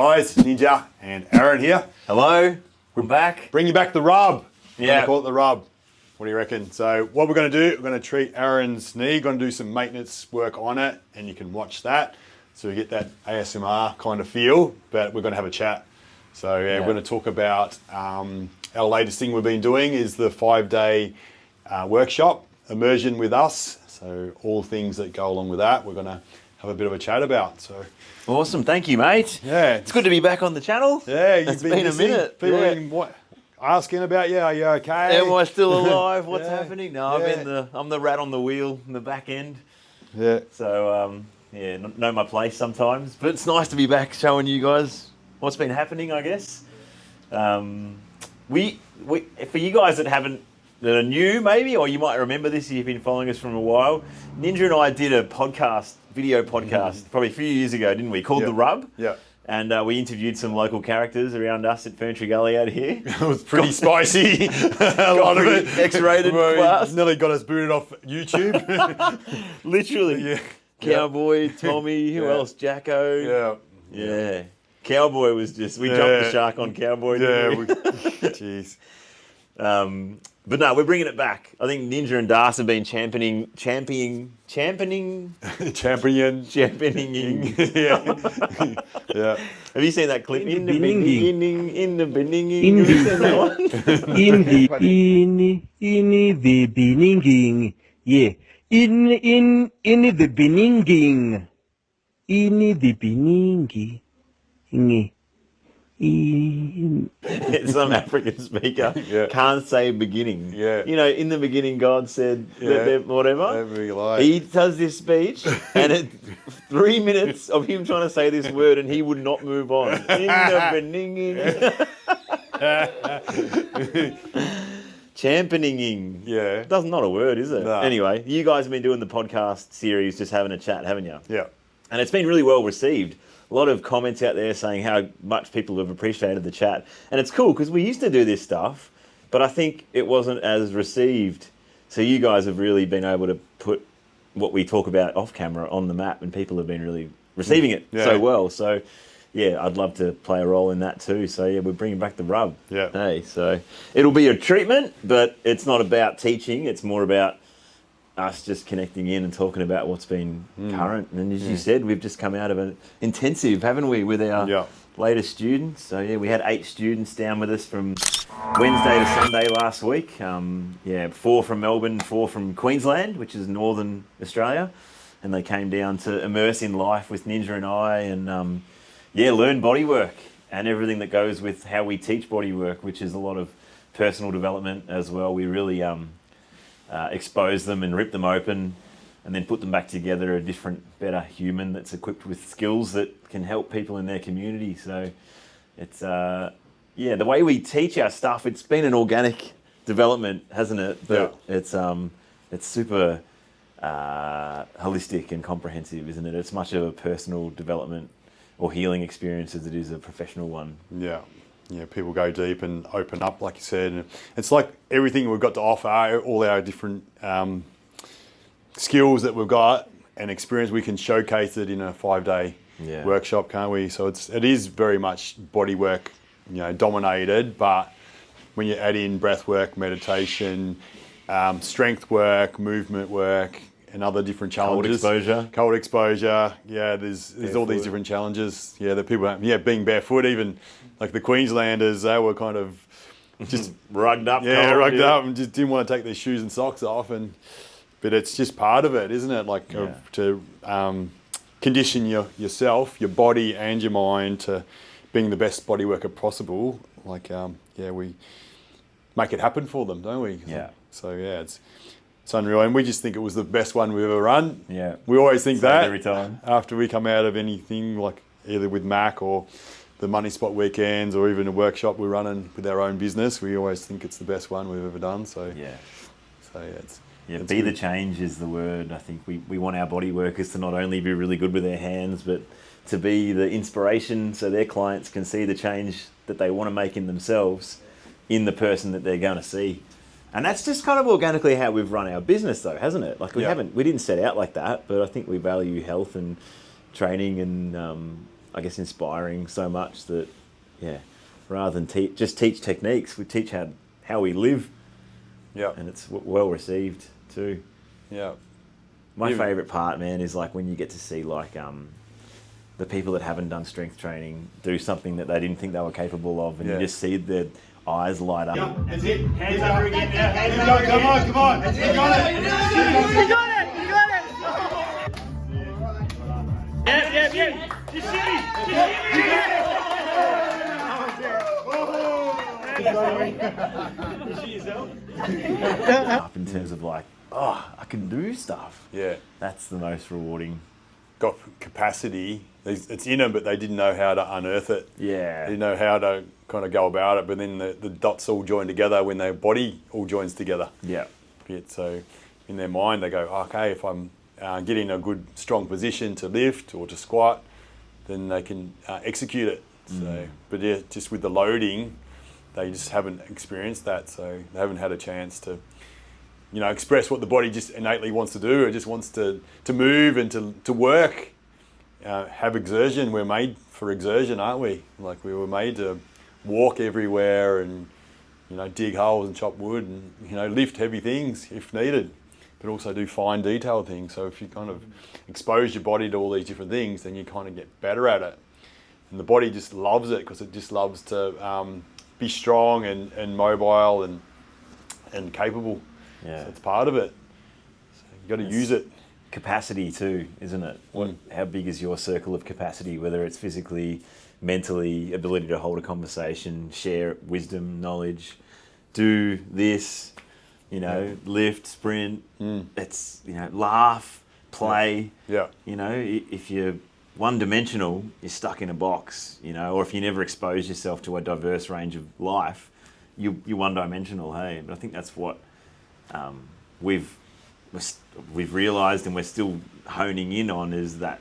Guys, Ninja and Aaron here. Hello, we're back. Bringing back the rub. Yeah. We call it the rub. What do you reckon? So what we're going to do, we're going to treat Aaron's knee, going to do some maintenance work on it, and you can watch that. So we get that ASMR kind of feel, but we're going to have a chat. So yeah. We're going to talk about our latest thing we've been doing is the 5-day workshop, immersion with us. So all things that go along with that, we're going to have a bit of a chat about. So Awesome, thank you, mate. yeah, It's good to be back on the channel. Yeah, It's been a minute. People Yeah. been asking about you. Are you okay? Am I still alive? What's Yeah. happening? No, I'm the rat on the wheel in the back end. Yeah. So know my place sometimes. But it's nice to be back showing you guys what's been happening, I guess. We for you guys that are new maybe, or you might remember this if you've been following us from a while, Ninja and I did a video podcast, probably a few years ago, didn't we? Called The Rub. Yeah. And we interviewed some local characters around us at Furniture Gully out here. It was pretty spicy. A lot of it. X-rated class. Nearly got us booted off YouTube. Literally. Yeah. Cowboy, Tommy, who else? Jacko. Yeah. Cowboy was just, we jumped the shark on Cowboy, didn't we? Jeez. But no, we're bringing it back. I think Ninja and Das have been championing. Champion. Yeah. Yeah. Have you seen that clip? In the beginning. Have you seen that one? In the beginning, yeah. In the beginning, Some African speaker can't say beginning. Yeah. You know, in the beginning, God said whatever. He does this speech, and it's 3 minutes of him trying to say this word, and he would not move on. In the beginning. Championing. Yeah. That's not a word, is it? No. Anyway, you guys have been doing the podcast series, just having a chat, haven't you? Yeah. And it's been really well received. A lot of comments out there saying how much people have appreciated the chat. And it's cool because we used to do this stuff, but I think it wasn't as received. So you guys have really been able to put what we talk about off camera on the map, and people have been really receiving it so well. So yeah, I'd love to play a role in that too. So yeah, we're bringing back the rub. Yeah. Hey, so it'll be a treatment, but it's not about teaching. It's more about us just connecting in and talking about what's been current. And as you said, we've just come out of an intensive, haven't we, with our latest students. So yeah, we had 8 students down with us from Wednesday to Sunday last week. 4 from Melbourne, 4 from Queensland, which is northern Australia. And they came down to immerse in life with Ninja and I and learn bodywork and everything that goes with how we teach bodywork, which is a lot of personal development as well. We really expose them and rip them open and then put them back together, a different, better human that's equipped with skills that can help people in their community. So it's, the way we teach our stuff, it's been an organic development, hasn't it? But it's super holistic and comprehensive, isn't it? It's much of a personal development or healing experience as it is a professional one. Yeah. Yeah, people go deep and open up, like you said. And it's like everything we've got to offer, all our different skills that we've got and experience, we can showcase it in a 5-day workshop, can't we? So it is very much bodywork, dominated. But when you add in breath work, meditation, strength work, movement work, and other different challenges. Cold exposure. Yeah, there's all these different challenges. Yeah, that people have. Yeah, being barefoot, even like the Queenslanders, they were kind of just rugged up. Yeah, rugged up and just didn't want to take their shoes and socks off. But it's just part of it, isn't it? Like to condition yourself, your body and your mind to being the best body worker possible. Like, we make it happen for them, don't we? Yeah. So it's unreal, and we just think it was the best one we've ever run. Yeah, we always think that every time after we come out of anything, like either with Mac or the Money Spot weekends, or even a workshop we're running with our own business. We always think it's the best one we've ever done. So it's be the change is the word. I think we want our body workers to not only be really good with their hands, but to be the inspiration, so their clients can see the change that they want to make in themselves, in the person that they're going to see. And that's just kind of organically how we've run our business, though, hasn't it? Like we didn't set out like that, but I think we value health and training and I guess, inspiring so much that, rather than just teach techniques, we teach how we live. Yeah. And it's well received too. Yeah. My favourite part, man, is like when you get to see like the people that haven't done strength training do something that they didn't think they were capable of, and you just see their eyes light up. Yeah, that's it. Hands up again now. Hands up. Come on. You got it. You got it. Yeah. Just Up in terms of like, I can do stuff. Yeah. That's the most rewarding. Got capacity. It's in them, but they didn't know how to unearth it. Yeah. They didn't know how to kind of go about it. But then the dots all join together when their body all joins together. Yeah. So in their mind, they go, okay, if I'm getting a good, strong position to lift or to squat, then they can execute it. So, but yeah, just with the loading, they just haven't experienced that. So they haven't had a chance to, express what the body just innately wants to do. It just wants to move and to work, have exertion. We're made for exertion, aren't we? Like we were made to walk everywhere and, dig holes and chop wood and, lift heavy things if needed, but also do fine detailed things. So if you kind of expose your body to all these different things, then you kind of get better at it. And the body just loves it because it just loves to be strong and mobile and capable. Yeah. So it's part of it. So you've got to use it. Capacity too, isn't it? How big is your circle of capacity, whether it's physically, mentally, ability to hold a conversation, share wisdom, knowledge, do this, lift, sprint, it's, laugh, play. Yeah. If you're one-dimensional, you're stuck in a box, or if you never expose yourself to a diverse range of life, you're one-dimensional, hey? But I think that's what we've realised, and we're still honing in on, is that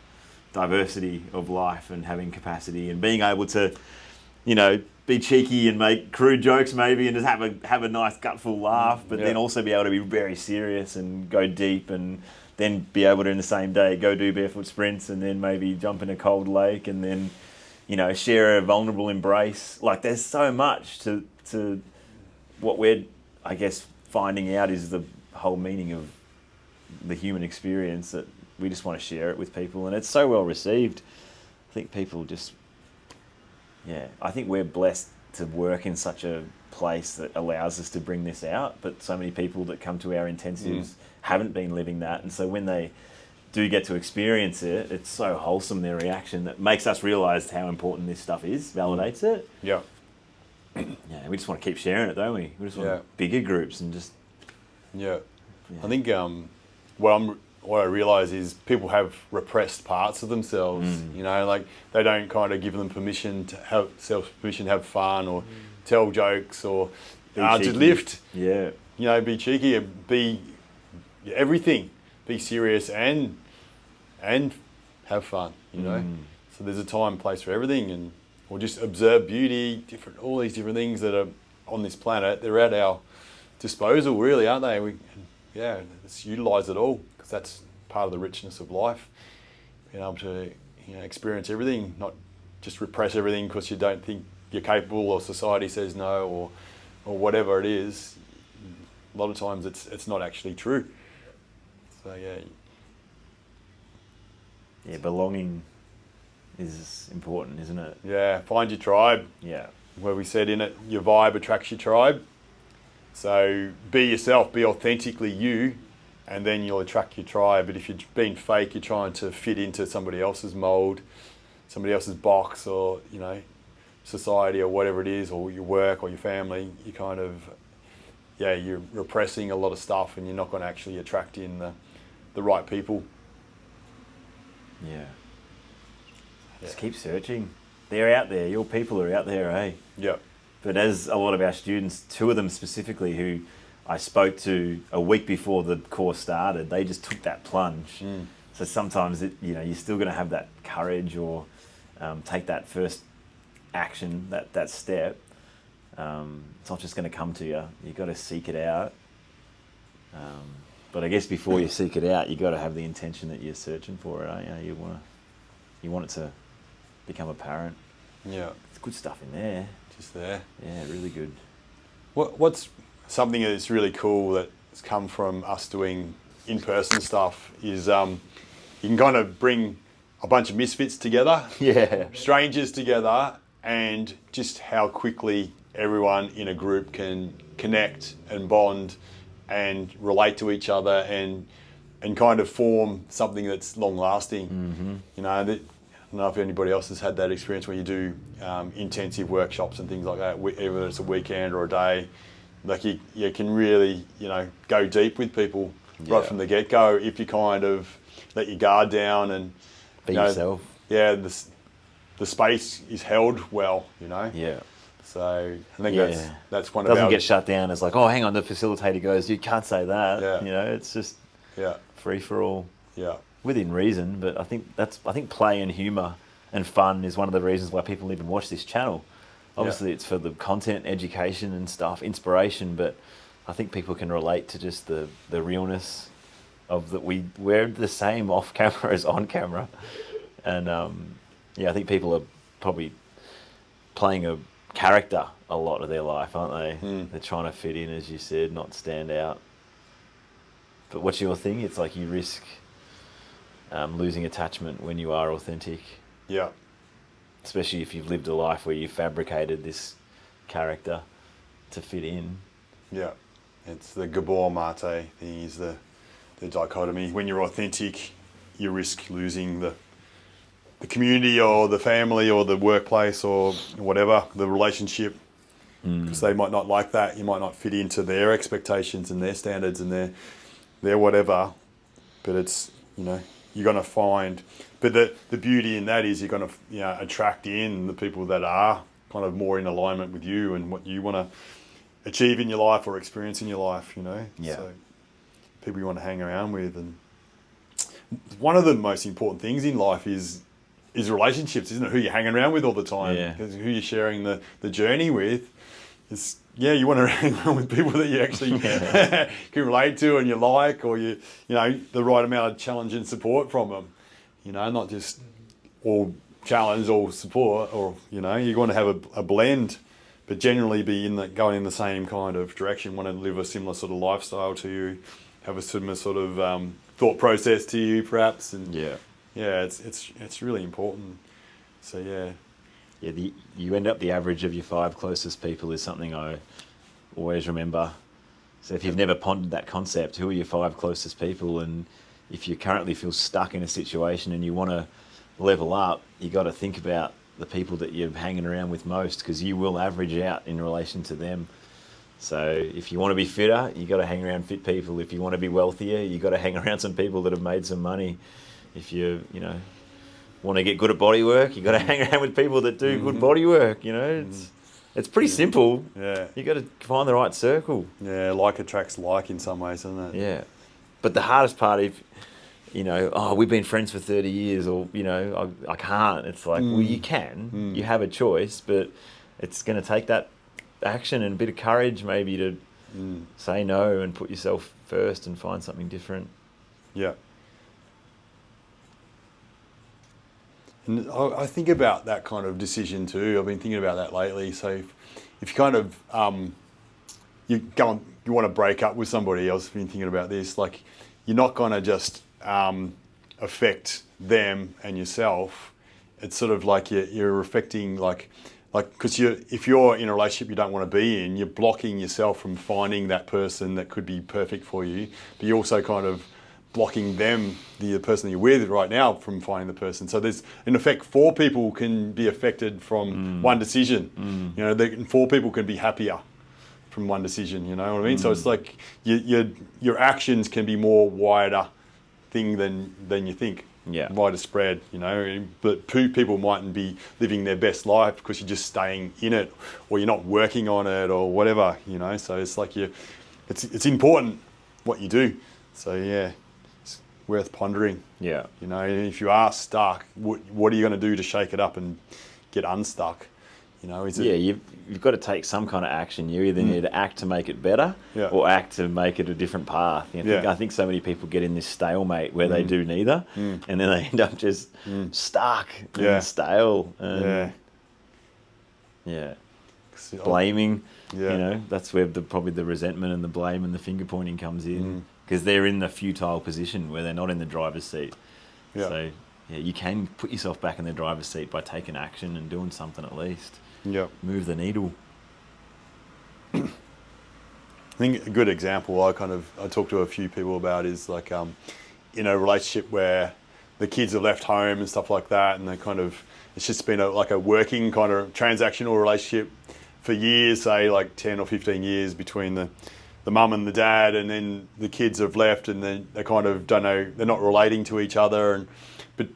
diversity of life and having capacity and being able to, be cheeky and make crude jokes maybe and just have a nice gutful laugh, but then also be able to be very serious and go deep, and then be able to in the same day go do barefoot sprints and then maybe jump in a cold lake and then, share a vulnerable embrace. Like there's so much to what we're, I guess, finding out is the whole meaning of the human experience, that we just want to share it with people, and it's so well received. I think people just, I think we're blessed to work in such a place that allows us to bring this out, but so many people that come to our intensives haven't been living that, and so when they do get to experience it, it's so wholesome, their reaction, that makes us realise how important this stuff is, validates it. Yeah. We just want to keep sharing it, don't we? We just want bigger groups and just... I think what I realise is people have repressed parts of themselves. Like they don't kind of give them permission to have fun or tell jokes or just lift. Yeah. Be cheeky and be everything. Be serious and have fun. So there's a time and place for everything, or just observe beauty, all these different things that are on this planet. They're at our disposal, really, aren't they? Let's utilise it all, because that's part of the richness of life. Being able to experience everything, not just repress everything because you don't think you're capable, or society says no, or whatever it is. A lot of times it's not actually true. So belonging is important, isn't it? Yeah, find your tribe. Yeah. Where we said in it, your vibe attracts your tribe. So be yourself, be authentically you, and then you'll attract your tribe. But if you're being fake, you're trying to fit into somebody else's mold, somebody else's box, or society, or whatever it is, or your work or your family, you kind of you're repressing a lot of stuff, and you're not going to actually attract in the right people. Just keep searching. They're out there. Your people are out there, eh? Yeah. But as a lot of our students, two of them specifically, who I spoke to a week before the course started, they just took that plunge. So sometimes you're still going to have that courage, or take that first action, that step. It's not just going to come to you. You've got to seek it out. But I guess before you seek it out, you've got to have the intention that you're searching for it. You want it to become apparent. Yeah. It's good stuff in there. Just there. Yeah, really good. What's something that's really cool that's come from us doing in-person stuff is you can kind of bring a bunch of misfits together, Yeah. strangers together, and just how quickly everyone in a group can connect and bond and relate to each other and kind of form something that's long-lasting. Mm-hmm. You know, I don't know if anybody else has had that experience where you do intensive workshops and things like that, whether it's a weekend or a day. Like you can really, go deep with people right from the get-go if you kind of let your guard down and Be yourself. Yeah, the space is held well, Yeah. So I think that's one of Doesn't our... get shut down. It's like, oh, hang on, the facilitator goes, you can't say that. Yeah. It's just Yeah, free for all. yeah, Within reason, but I think play and humour and fun is one of the reasons why people even watch this channel. Obviously, it's for the content, education and stuff, inspiration, but I think people can relate to just the realness of that we're the same off camera as on camera. And I think people are probably playing a character a lot of their life, aren't they? They're trying to fit in, as you said, not stand out. But what's your thing? It's like you risk losing attachment when you are authentic. yeah, Especially if you've lived a life where you fabricated this character to fit in. yeah. It's the Gabor Mate thing, is the dichotomy. When you're authentic, you risk losing the community or the family or the workplace or whatever, the relationship, because they might not like that. You might not fit into their expectations and their standards and their whatever. But it's, you're going to find... But the beauty in that is you're going to attract in the people that are kind of more in alignment with you and what you want to achieve in your life or experience in your life, Yeah. So people you want to hang around with. And one of the most important things in life is relationships, isn't it? Who you're hanging around with all the time. Yeah. Because who you're sharing the journey with. You want to hang around with people that you actually can relate to and you like, or the right amount of challenge and support from them. Not just all challenge or support, or you want to have a blend, but generally be going in the same kind of direction. Want to live a similar sort of lifestyle to you, have a similar sort of thought process to you, perhaps. And it's really important. So you end up the average of your 5 closest people is something I always remember. So if you've never pondered that concept, who are your 5 closest people? And if you currently feel stuck in a situation and you want to level up, you got to think about the people that you're hanging around with most, because you will average out in relation to them. So if you want to be fitter, you got to hang around fit people. If you want to be wealthier, you got to hang around some people that have made some money. If you want to get good at bodywork, you got to hang around with people that do good bodywork. It's pretty simple. Yeah. You got to find the right circle. Yeah, like attracts like in some ways, doesn't it? Yeah. But the hardest part, if we've been friends for 30 years, or I can't. It's like, well, you can. You have a choice, but it's going to take that action and a bit of courage, maybe, to say no and put yourself first and find something different. Yeah. And I think about that kind of decision too. I've been thinking about that lately. So if you kind of you want to break up with somebody else, I've been thinking about this. Like, you're not going to just affect them and yourself. It's sort of like you're affecting because if you're in a relationship you don't want to be in, you're blocking yourself from finding that person that could be perfect for you. But you're also kind of blocking them, the person you're with right now, from finding the person. So there's, in effect, 4 people can be affected from one decision. 4 people can be happier from one decision. You know what I mean? So it's like your actions can be more wider thing than you think. Yeah. Wider spread. But 2 people mightn't be living their best life because you're just staying in it, or you're not working on it, or whatever. So it's like it's important what you do. So it's worth pondering. Yeah. If you are stuck, what are you going to do to shake it up and get unstuck? You know, you've got to take some kind of action. You either need to act to make it better or act to make it a different path. I think so many people get in this stalemate where they do neither, and then they end up just stuck and stale. And blaming. You know, that's where probably the resentment and the blame and the finger pointing comes in, because they're in the futile position where they're not in the driver's seat. So you can put yourself back in the driver's seat by taking action and doing something at least. Move the needle. I think a good example I talk to a few people about is like in a relationship where the kids have left home and stuff like that, and it's just been like a working kind of transactional relationship for years, say like 10 or 15 years between the mum and the dad, and then the kids have left and they kind of don't know, they're not relating to each other, but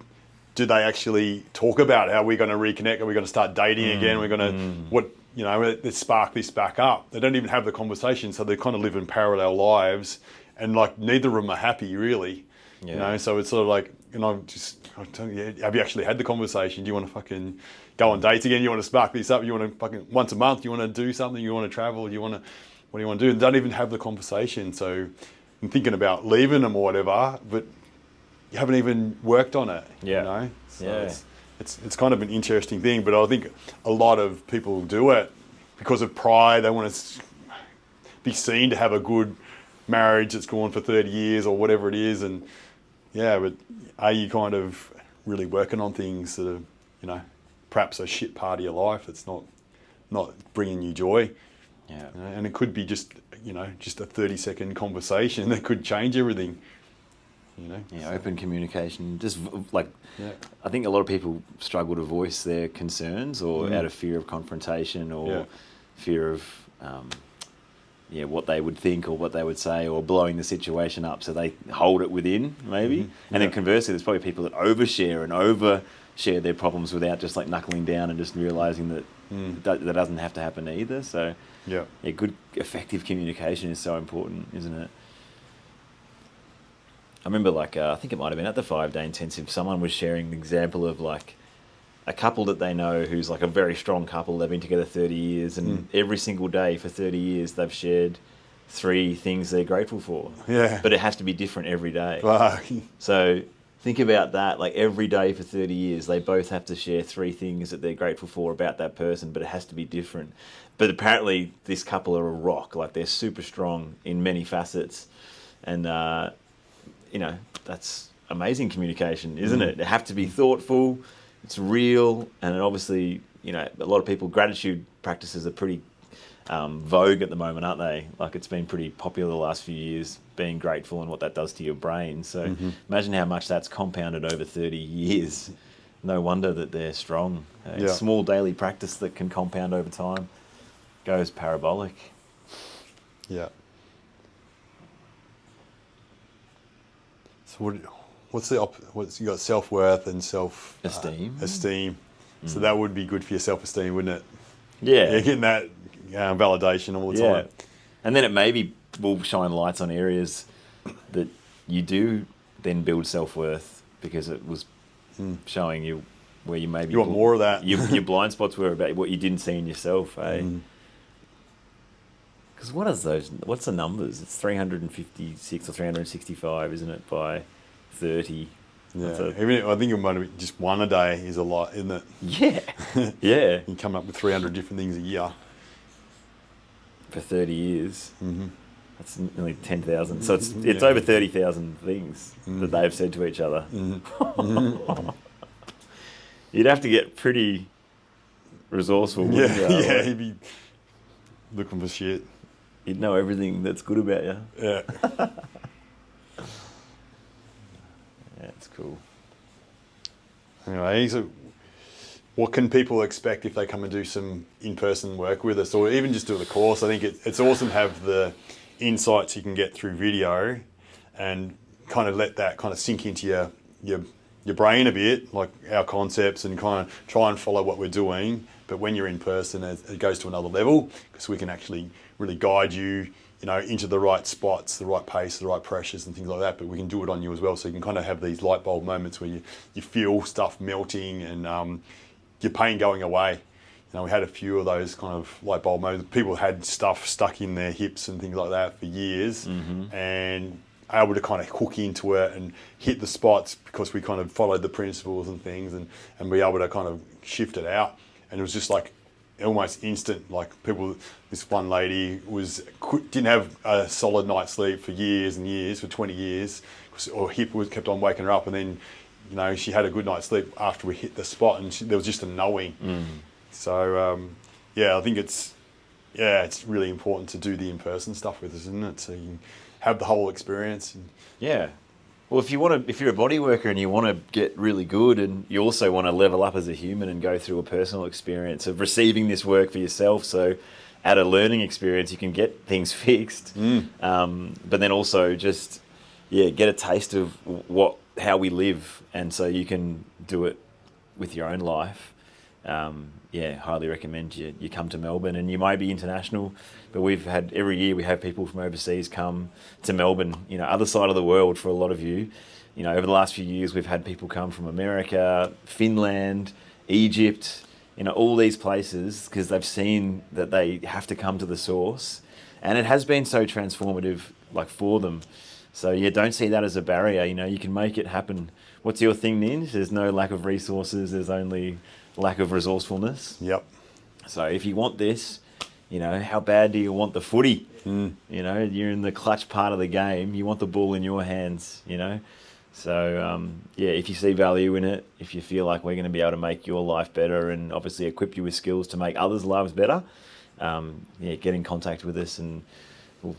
do they actually talk about how we're going to reconnect? Are we going to start dating again? We're going to, let's spark this back up. They don't even have the conversation, so they kind of live in parallel lives, and like neither of them are happy really. You know, so it's sort of like, I'm telling you, have you actually had the conversation? Do you want to fucking go on dates again? You want to spark this up? You want to fucking once a month? You want to do something? You want to travel? What do you want to do? They don't even have the conversation. So I'm thinking about leaving them or whatever, but you haven't even worked on it. You know? So it's kind of an interesting thing, but I think a lot of people do it because of pride. They want to be seen to have a good marriage that's gone for 30 years or whatever it is, and but are you kind of really working on things that are, perhaps a shit part of your life that's not bringing you joy? And it could be just a 30-second conversation that could change everything. Open communication. Just like, I think a lot of people struggle to voice their concerns, or out of fear of confrontation, or fear of what they would think or what they would say, or blowing the situation up, so they hold it within maybe. And then conversely, there's probably people that overshare and overshare their problems without just like knuckling down and just realizing that that doesn't have to happen either. So good effective communication is so important, isn't it? I remember I think it might have been at the 5-day intensive, someone was sharing an example of like a couple that they know who's like a very strong couple. They've been together 30 years, and every single day for 30 years they've shared 3 things they're grateful for. But it has to be different every day. So think about that. Like every day for 30 years, they both have to share 3 things that they're grateful for about that person, but it has to be different. But apparently this couple are a rock. Like they're super strong in many facets. And, that's amazing communication, isn't it? They have to be thoughtful. It's real, and obviously, a lot of people, gratitude practices are pretty vogue at the moment, aren't they? Like it's been pretty popular the last few years, being grateful and what that does to your brain. So imagine how much that's compounded over 30 years. No wonder that they're strong. A small daily practice that can compound over time goes parabolic. So what's you got self-worth and self-esteem. So that would be good for your self-esteem, wouldn't it? You're getting that validation all the time. And then it maybe will shine lights on areas that you do then build self-worth, because it was showing you where you maybe... You want more of that. your blind spots were about what you didn't see in yourself, Because what's the numbers? It's 356 or 365, isn't it, by 30? I think it might be just one a day is a lot, isn't it? You come up with 300 different things a year. For 30 years. That's nearly 10,000. So it's over 30,000 things that they've said to each other. You'd have to get pretty resourcul. You'd be looking for shit. You'd know everything that's good about you. It's cool. Anyway, so what can people expect if they come and do some in-person work with us, or even just do the course? I think it's awesome to have the insights you can get through video and kind of let that kind of sink into your brain a bit, like our concepts, and kind of try and follow what we're doing. But when you're in person, it goes to another level, because we can actually really guide you, into the right spots, the right pace, the right pressures and things like that. But we can do it on you as well, so you can kind of have these light bulb moments where you feel stuff melting and your pain going away. we had a few of those kind of light bulb moments. People had stuff stuck in their hips and things like that for years, and able to kind of hook into it and hit the spots because we kind of followed the principles and things, and be able to kind of shift it out. And it was just like almost instant. Like this one lady didn't have a solid night's sleep for years and years, for 20 years, or hip kept on waking her up, and then she had a good night's sleep after we hit the spot, and there was just a knowing. So I think it's really important to do the in-person stuff with us, isn't it? So you can have the whole experience. Yeah. Well, if you're a bodyworker and you want to get really good, and you also want to level up as a human and go through a personal experience of receiving this work for yourself, so at a learning experience you can get things fixed, but then also just get a taste of how we live, and so you can do it with your own life. Highly recommend you come to Melbourne, and you might be international, but every year we have people from overseas come to Melbourne, other side of the world for a lot of you. Over the last few years we've had people come from America, Finland, Egypt, all these places, because they've seen that they have to come to the source, and it has been so transformative for them. So don't see that as a barrier. You can make it happen. What's your thing, Ninj? There's no lack of resources, there's only lack of resourcefulness. Yep. So if you want this, how bad do you want the footy? You're in the clutch part of the game. You want the ball in your hands, So, if you see value in it, if you feel like we're going to be able to make your life better and obviously equip you with skills to make others' lives better, get in contact with us, and we'll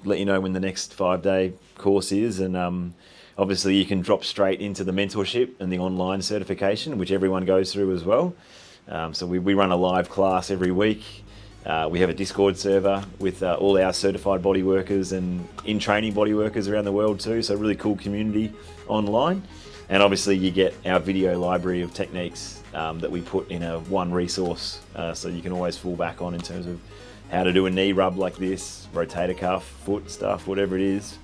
let you know when the next 5-day course is. And obviously you can drop straight into the mentorship and the online certification, which everyone goes through as well. So we run a live class every week. We have a Discord server with all our certified bodyworkers and in-training bodyworkers around the world too. So a really cool community online. And obviously you get our video library of techniques that we put in one resource. So you can always fall back on in terms of how to do a knee rub like this, rotator cuff, foot stuff, whatever it is.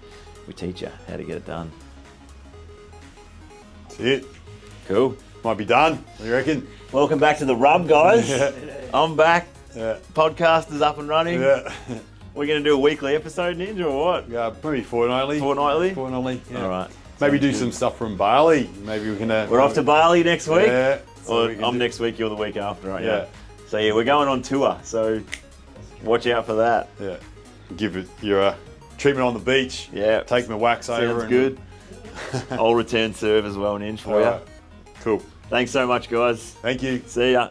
We teach you how to get it done. That's it. Cool. Might be done. What do you reckon? Welcome back to the Rub, guys. I'm back. Yeah. Podcast is up and running. Yeah. We're going to do a weekly episode, Ninja, or what? Yeah, maybe fortnightly. Fortnightly? Yeah. All right. Maybe do some stuff from Bali. Maybe we can. We're off to Bali next week. Yeah. Or I'm next week, you're the week after, right? Yeah. So we're going on tour. So watch out for that. Yeah. Give it your treatment on the beach. Yeah. Take my wax over. Sounds good. I'll return serve as well, Ninja, for you. Cool. Thanks so much, guys. Thank you. See ya.